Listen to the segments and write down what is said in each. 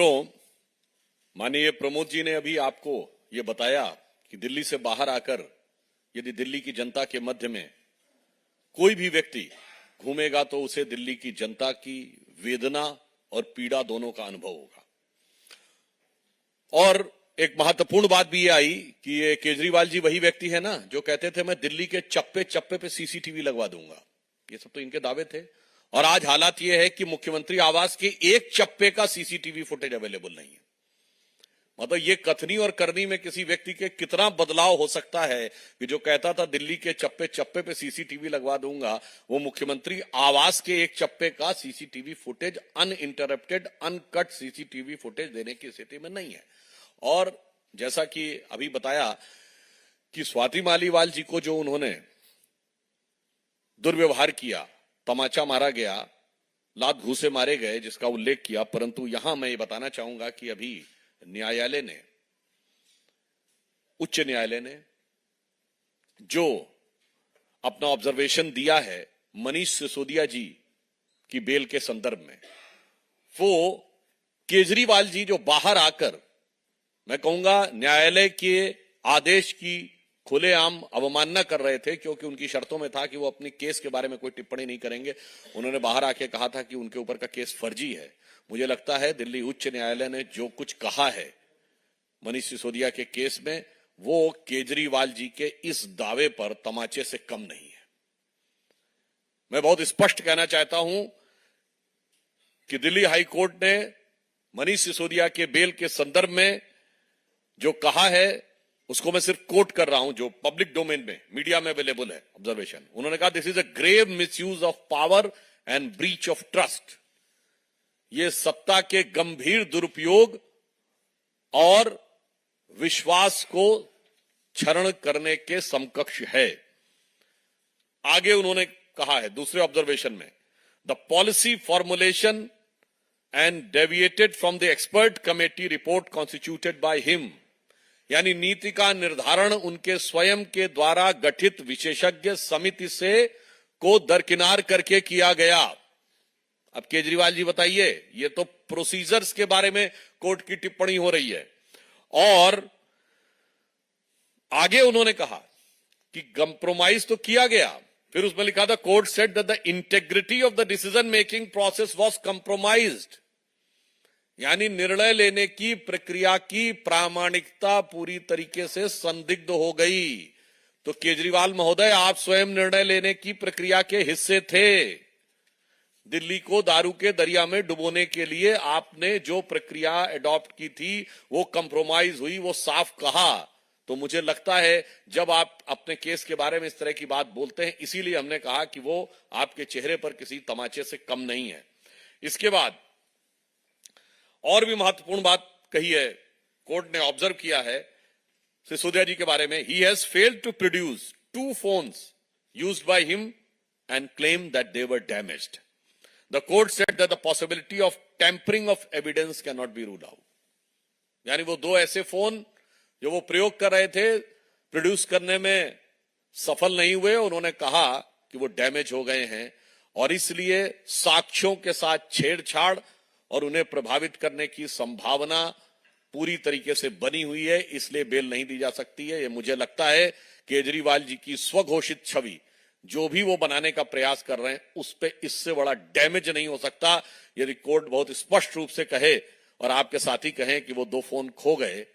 मित्रों, माननीय प्रमोद जी ने अभी आपको ये बताया कि दिल्ली से बाहर आकर यदि दिल्ली की जनता के मध्य में कोई भी व्यक्ति घूमेगा तो उसे दिल्ली की जनता की वेदना और पीड़ा दोनों का अनुभव होगा। और एक महत्वपूर्ण बात भी ये आई कि ये केजरीवाल जी वही व्यक्ति है ना जो कहते थे मैं दिल्ली के चप्पे चप्पे पे सीसीटीवी लगवा दूंगा। ये सब तो इनके दावे थे और आज हालात ये है कि मुख्यमंत्री आवास के एक चप्पे का सीसीटीवी फुटेज अवेलेबल नहीं है। मतलब ये कथनी और करनी में किसी व्यक्ति के कितना बदलाव हो सकता है कि जो कहता था दिल्ली के चप्पे चप्पे पे सीसीटीवी लगवा दूंगा, वो मुख्यमंत्री आवास के एक चप्पे का CCTV footage uninterrupted uncut CCTV footage देने की स्थिति में नहीं है। और जैसा कि अभी बताया कि स्वाति मालीवाल जी को जो उन्होंने दुर्व्यवहार किया, तमाचा मारा गया, लात घूसे मारे गए, जिसका उल्लेख किया, परंतु यहां मैं ये बताना चाहूंगा कि अभी न्यायालय ने, उच्च न्यायालय ने जो अपना ऑब्जर्वेशन दिया है मनीष सिसोदिया जी की बेल के संदर्भ में, वो केजरीवाल जी जो बाहर आकर, मैं कहूंगा न्यायालय के आदेश की खुलेआम अवमानना कर रहे थे, क्योंकि उनकी शर्तों में था कि वो अपनी केस के बारे में कोई टिप्पणी नहीं करेंगे। उन्होंने बाहर आके कहा था कि उनके ऊपर का केस फर्जी है। मुझे लगता है दिल्ली उच्च न्यायालय ने जो कुछ कहा है मनीष सिसोदिया के केस में, वो केजरीवाल जी के इस दावे पर तमाचे से कम नहीं है। मैं बहुत स्पष्ट कहना चाहता हूं कि दिल्ली हाई कोर्ट ने मनीष सिसोदिया के बेल के संदर्भ में जो कहा है उसको मैं सिर्फ कोट कर रहा हूं, जो पब्लिक डोमेन में मीडिया में अवेलेबल है ऑब्जर्वेशन। उन्होंने कहा this is a grave misuse of power and breach of trust. ये सत्ता के गंभीर दुरुपयोग और विश्वास को क्षरण करने के समकक्ष है। आगे उन्होंने कहा है दूसरे ऑब्जर्वेशन में, the policy formulation and deviated from the expert committee report constituted by him, यानी नीति का निर्धारण उनके स्वयं के द्वारा गठित विशेषज्ञ समिति से को दरकिनार करके किया गया। अब केजरीवाल जी बताइए, ये तो प्रोसीजर्स के बारे में कोर्ट की टिप्पणी हो रही है। और आगे उन्होंने कहा कि कंप्रोमाइज तो किया गया, फिर उसमें लिखा था court said that the integrity of the decision making process was compromised, यानी निर्णय लेने की प्रक्रिया की प्रामाणिकता पूरी तरीके से संदिग्ध हो गई। तो केजरीवाल महोदय, आप स्वयं निर्णय लेने की प्रक्रिया के हिस्से थे। दिल्ली को दारू के दरिया में डुबोने के लिए आपने जो प्रक्रिया एडॉप्ट की थी वो कंप्रोमाइज हुई, वो साफ कहा। तो मुझे लगता है जब आप अपने केस के बारे में इस तरह की बात बोलते हैं, इसीलिए हमने कहा कि वो आपके चेहरे पर किसी तमाचे से कम नहीं है। इसके बाद और भी महत्वपूर्ण बात कही है, कोर्ट ने ऑब्जर्व किया है सिसोदिया जी के बारे में, he has failed to produce 2 phones used by him and claim that they were damaged. The court said that the possibility of tampering of evidence can not be ruled out, यानी वो 2 ऐसे phone जो वो प्रयोग कर रहे थे produce करने में सफल नहीं हुए। उन्होंने कहा कि वो डैमेज हो गए हैं और इसलिए साक्ष्यों के साथ छेड़छाड़ और उन्हें प्रभावित करने की संभावना पूरी तरीके से बनी हुई है, इसलिए बेल नहीं दी जा सकती है। ये मुझे लगता है केजरीवाल जी की स्वघोषित छवि जो भी वो बनाने का प्रयास कर रहे हैं उस पे इससे बड़ा डैमेज नहीं हो सकता। यदि कोर्ट बहुत स्पष्ट रूप से कहे और आपके साथी कहें कि वो 2 फोन खो गए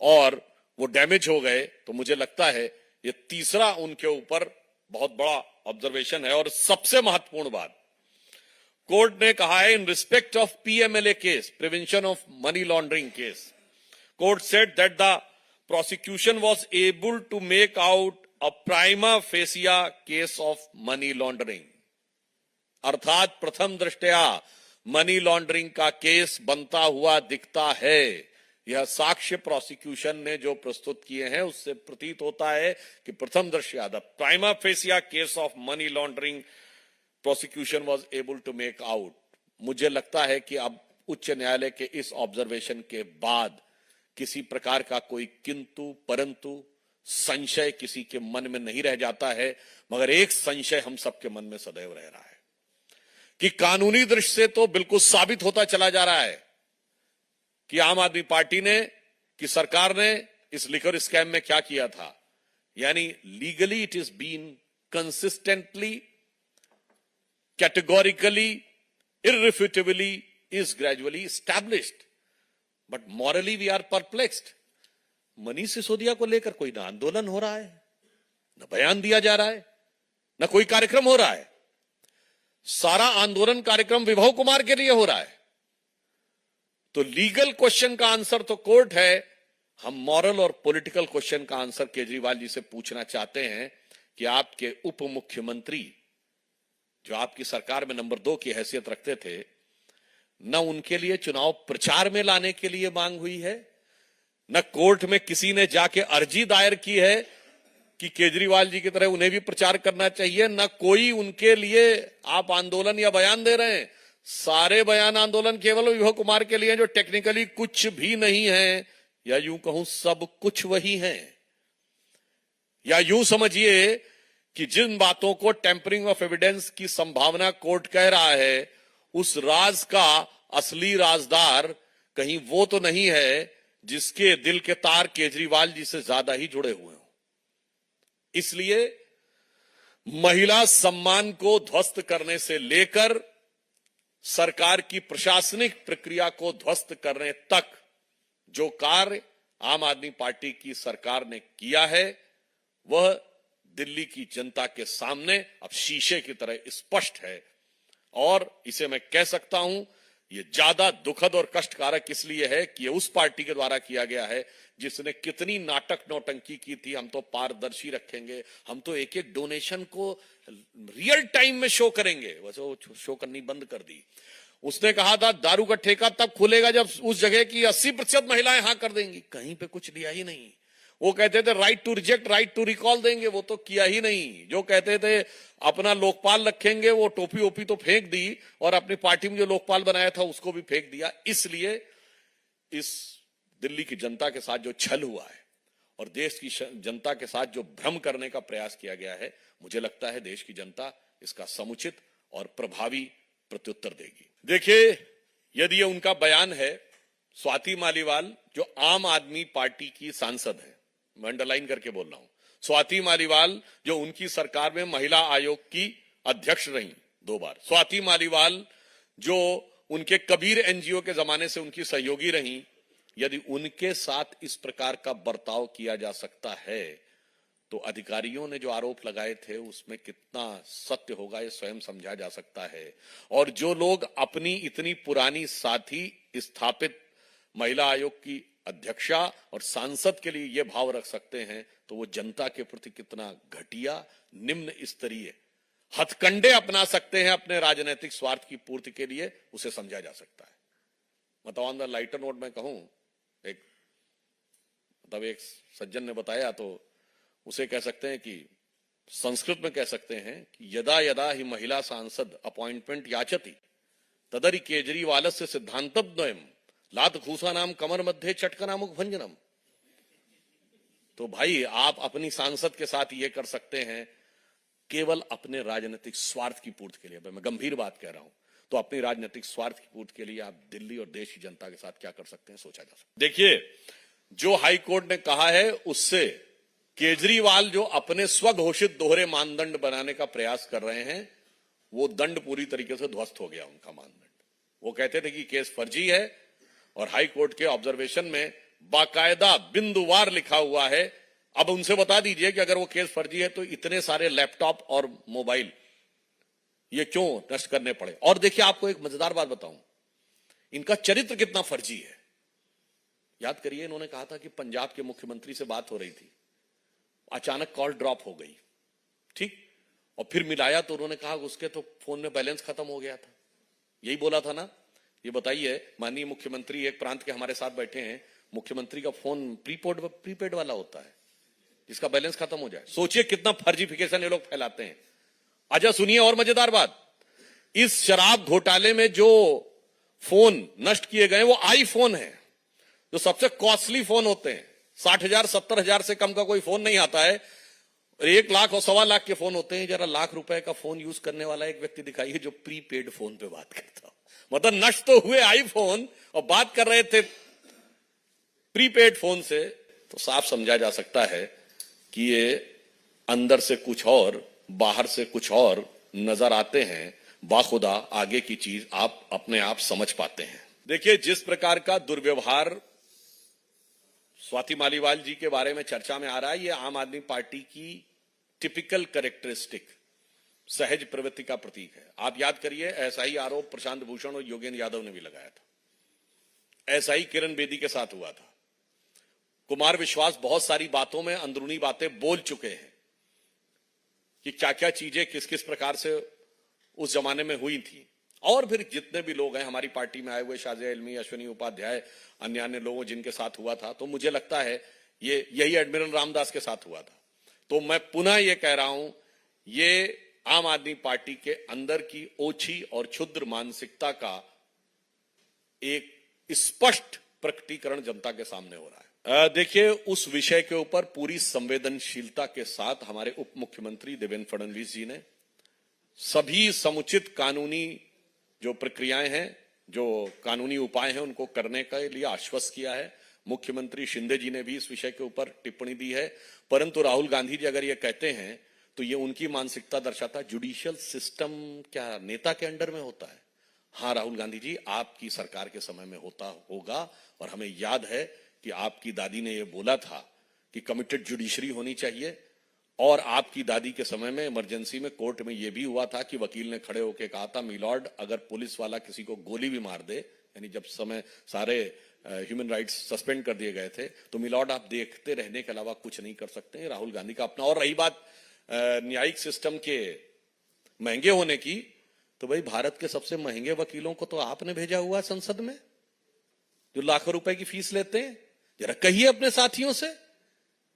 और वो डैमेज हो गए, तो मुझे लगता है ये तीसरा उनके ऊपर बहुत बड़ा ऑब्जर्वेशन है। और सबसे महत्वपूर्ण बात, कोर्ट ने कहा है in respect of PMLA case, prevention of money laundering case, court said that the prosecution was able to make out a prima facie case of money laundering, अर्थात प्रथम दृष्टया मनी लॉन्ड्रिंग का केस बनता हुआ दिखता है। यह साक्ष्य प्रोसिक्यूशन ने जो प्रस्तुत किए हैं उससे प्रतीत होता है कि प्रथम दृष्टया the prima facie case of money laundering prosecution was able to make out. मुझे लगता है कि अब उच्च न्यायालय के इस ऑब्जर्वेशन के बाद किसी प्रकार का कोई किंतु परंतु संशय किसी के मन में नहीं रह जाता है, मगर एक संशय हम सबके मन में सदैव रह रहा है कि कानूनी दृष्टि से तो बिल्कुल साबित होता चला जा रहा है कि आम आदमी पार्टी ने, कि सरकार ने इस लिकर स्कैम में क्या किया था। यानी legally it is been consistently, categorically, irrefutably is gradually established, but morally we are perplexed. Manish Sisodia को लेकर कोई ना आंदोलन हो रहा है, ना बयान दिया जा रहा है, ना कोई कार्यक्रम हो रहा है। सारा आंदोलन कार्यक्रम विभव कुमार के लिए हो रहा है। तो लीगल क्वेश्चन का आंसर तो कोर्ट है, हम मॉरल और पॉलिटिकल क्वेश्चन का आंसर केजरीवाल जी से पूछना चाहते हैं कि आपके उप मुख्यमंत्री जो आपकी सरकार में नंबर 2 की हैसियत रखते थे, न उनके लिए चुनाव प्रचार में लाने के लिए मांग हुई है, न कोर्ट में किसी ने जाके अर्जी दायर की है कि केजरीवाल जी की तरह उन्हें भी प्रचार करना चाहिए, न कोई उनके लिए आप आंदोलन या बयान दे रहे हैं। सारे बयान आंदोलन केवल विभव कुमार के लिए जो टेक्निकली कुछ भी नहीं है, या यूं कहूं सब कुछ वही है। या यूं समझिए कि जिन बातों को टेम्परिंग ऑफ एविडेंस की संभावना कोर्ट कह रहा है, उस राज का असली राजदार कहीं वो तो नहीं है जिसके दिल के तार केजरीवाल जी से ज्यादा ही जुड़े हुए हों। इसलिए महिला सम्मान को ध्वस्त करने से लेकर सरकार की प्रशासनिक प्रक्रिया को ध्वस्त करने तक जो कार्य आम आदमी पार्टी की सरकार ने किया है, वह दिल्ली की जनता के सामने अब शीशे की तरह स्पष्ट है। और इसे मैं कह सकता हूं, यह ज्यादा दुखद और कष्टकारक इसलिए है कि यह उस पार्टी के द्वारा किया गया है जिसने कितनी नाटक नौटंकी की थी। हम तो पारदर्शी रखेंगे, हम तो एक एक डोनेशन को रियल टाइम में शो करेंगे, वैसे वो शो करनी बंद कर दी। उसने कहा था दारू का ठेका तब खुलेगा जब उस जगह की 80% महिलाएं हां कर देंगी। कहीं पे कुछ लिया ही नहीं। वो कहते थे right to reject, right to recall देंगे, वो तो किया ही नहीं। जो कहते थे अपना लोकपाल रखेंगे, वो टोपी ओपी तो फेंक दी और अपनी पार्टी में जो लोकपाल बनाया था उसको भी फेंक दिया। इसलिए इस दिल्ली की जनता के साथ जो छल हुआ है और देश की जनता के साथ जो भ्रम करने का प्रयास किया गया है, मुझे लगता है देश की जनता इसका समुचित और प्रभावी प्रत्युत्तर देगी। देखिए, यदि ये उनका बयान है, स्वाति मालीवाल जो आम आदमी पार्टी की सांसद है, मैं अंडरलाइन करके बोल रहा हूं, स्वाति मालीवाल जो उनकी सरकार में महिला आयोग की अध्यक्ष रही 2 बार, स्वाति मालीवाल जो उनके कबीर एनजीओ के जमाने से उनकी सहयोगी रही, यदि उनके साथ इस प्रकार का बर्ताव किया जा सकता है तो अधिकारियों ने जो आरोप लगाए थे उसमें कितना सत्य होगा ये स्वयं समझा जा सकता है। और जो लोग अपनी इतनी पुरानी साथी स्थापित महिला आयोग की अध्यक्षा और सांसद के लिए यह भाव रख सकते हैं, तो वो जनता के प्रति कितना घटिया, निम्न स्तरीय हथकंडे अपना सकते हैं अपने राजनीतिक स्वार्थ की पूर्ति के लिए, उसे समझा जा सकता है। मतलब ऑन द लाइटर नोट में कहूं, एक सज्जन ने बताया तो उसे कह सकते हैं कि संस्कृत में कह सकते हैं कि यदा यदा ही महिला सांसद अपॉइंटमेंट याचती तदरि केजरीवालस्य सिद्धांतद्वयम् लात घूसा नाम कमर मध्य चटकना मुख भंजनम। तो भाई आप अपनी सांसद के साथ ये कर सकते हैं केवल अपने राजनीतिक स्वार्थ की पूर्ति के लिए। मैं गंभीर बात कह रहा हूं, तो अपनी राजनीतिक स्वार्थ की पूर्ति के लिए आप दिल्ली और देश की जनता के साथ क्या कर सकते हैं, सोचा जा सकता है। देखिए, जो हाई कोर्ट ने कहा है उससे केजरीवाल जो अपने स्वघोषित दोहरे मानदंड बनाने का प्रयास कर रहे हैं, वो दंड पूरी तरीके से ध्वस्त हो गया उनका मानदंड। वो कहते थे कि केस फर्जी है और हाई कोर्ट के ऑब्जर्वेशन में बाकायदा बिंदुवार लिखा हुआ है। अब उनसे बता दीजिए कि अगर वो केस फर्जी है तो इतने सारे लैपटॉप और मोबाइल ये क्यों नष्ट करने पड़े। और देखिए, आपको एक मजेदार बात बताऊं, इनका चरित्र कितना फर्जी है। याद करिए, इन्होंने कहा था कि पंजाब के मुख्यमंत्री से बात हो रही थी, अचानक कॉल ड्रॉप हो गई, ठीक, और फिर मिलाया तो उन्होंने कहा उसके तो फोन में बैलेंस खत्म हो गया था। यही बोला था ना। ये बताइए, माननीय मुख्यमंत्री एक प्रांत के हमारे साथ बैठे हैं, मुख्यमंत्री का फोन प्रीपेड वाला होता है जिसका बैलेंस खत्म हो जाए। सोचिए कितना फर्जीफिकेशन ये लोग फैलाते हैं। अच्छा सुनिए, और मजेदार बात, इस शराब घोटाले में जो फोन नष्ट किए गए वो आईफोन है, जो सबसे कॉस्टली फोन होते हैं। 60,000 70,000 से कम का कोई फोन नहीं आता है। 1 लाख और 1.25 लाख के फोन होते हैं। जरा लाख रुपए का फोन यूज करने वाला एक व्यक्ति दिखाइए जो प्रीपेड फोन पे बात करता हो। मतलब नष्ट तो हुए आईफोन और बात कर रहे थे प्रीपेड फोन से तो साफ समझा जा सकता है कि ये अंदर से कुछ और बाहर से कुछ और नजर आते हैं। बाखुदा आगे की चीज आप अपने आप समझ पाते हैं। देखिए, जिस प्रकार का दुर्व्यवहार स्वाति मालीवाल जी के बारे में चर्चा में आ रहा है, ये आम आदमी पार्टी की टिपिकल कैरेक्टरिस्टिक सहज प्रवृत्ति का प्रतीक है। आप याद करिए, ऐसा ही आरोप प्रशांत भूषण और योगेंद्र यादव ने भी लगाया था। ऐसा ही किरण बेदी के साथ हुआ था। कुमार विश्वास बहुत सारी बातों में अंदरूनी बातें बोल चुके हैं कि क्या क्या चीजें किस किस प्रकार से उस जमाने में हुई थी। और फिर जितने भी लोग हैं हमारी पार्टी में आए हुए, शाजिया इल्मी, अश्विनी उपाध्याय, अन्य लोगों जिनके साथ हुआ था, तो मुझे लगता है ये यही एडमिरल रामदास के साथ हुआ था। तो मैं पुनः ये कह रहा हूं, ये आम आदमी पार्टी के अंदर की ओछी और क्षुद्र मानसिकता का एक स्पष्ट प्रकटीकरण जनता के सामने हो रहा है। देखिए, उस विषय के ऊपर पूरी संवेदनशीलता के साथ हमारे उप मुख्यमंत्री देवेंद्र फडणवीस जी ने सभी समुचित कानूनी जो प्रक्रियाएं हैं, जो कानूनी उपाय हैं, उनको करने के लिए आश्वस्त किया है। मुख्यमंत्री शिंदे जी ने भी इस विषय के ऊपर टिप्पणी दी है। परंतु राहुल गांधी जी अगर ये कहते हैं तो ये उनकी मानसिकता दर्शाता है। जुडिशियल सिस्टम क्या नेता के अंडर में होता है? हाँ राहुल गांधी जी, आपकी सरकार के समय में होता होगा। और हमें याद है कि आपकी दादी ने यह बोला था कि कमिटेड जुडिशरी होनी चाहिए। और आपकी दादी के समय में इमरजेंसी में कोर्ट में यह भी हुआ था कि वकील ने खड़े होकर कहा था, मिलॉर्ड, अगर पुलिस वाला किसी को गोली भी मार दे, यानी जब समय सारे ह्यूमन राइट्स सस्पेंड कर दिए गए थे, तो मिलॉर्ड आप देखते रहने के अलावा कुछ नहीं कर सकते। राहुल गांधी का अपना। और रही बात न्यायिक सिस्टम के महंगे होने की, तो भाई भारत के सबसे महंगे वकीलों को तो आपने भेजा हुआ संसद में, जो लाखों रुपए की फीस लेते हैं। जरा कहिए अपने साथियों से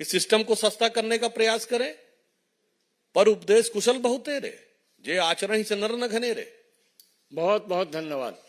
कि सिस्टम को सस्ता करने का प्रयास करें। पर उपदेश कुशल बहुतेरे, जे आचरण ही से नर न घनेरे। बहुत बहुत धन्यवाद।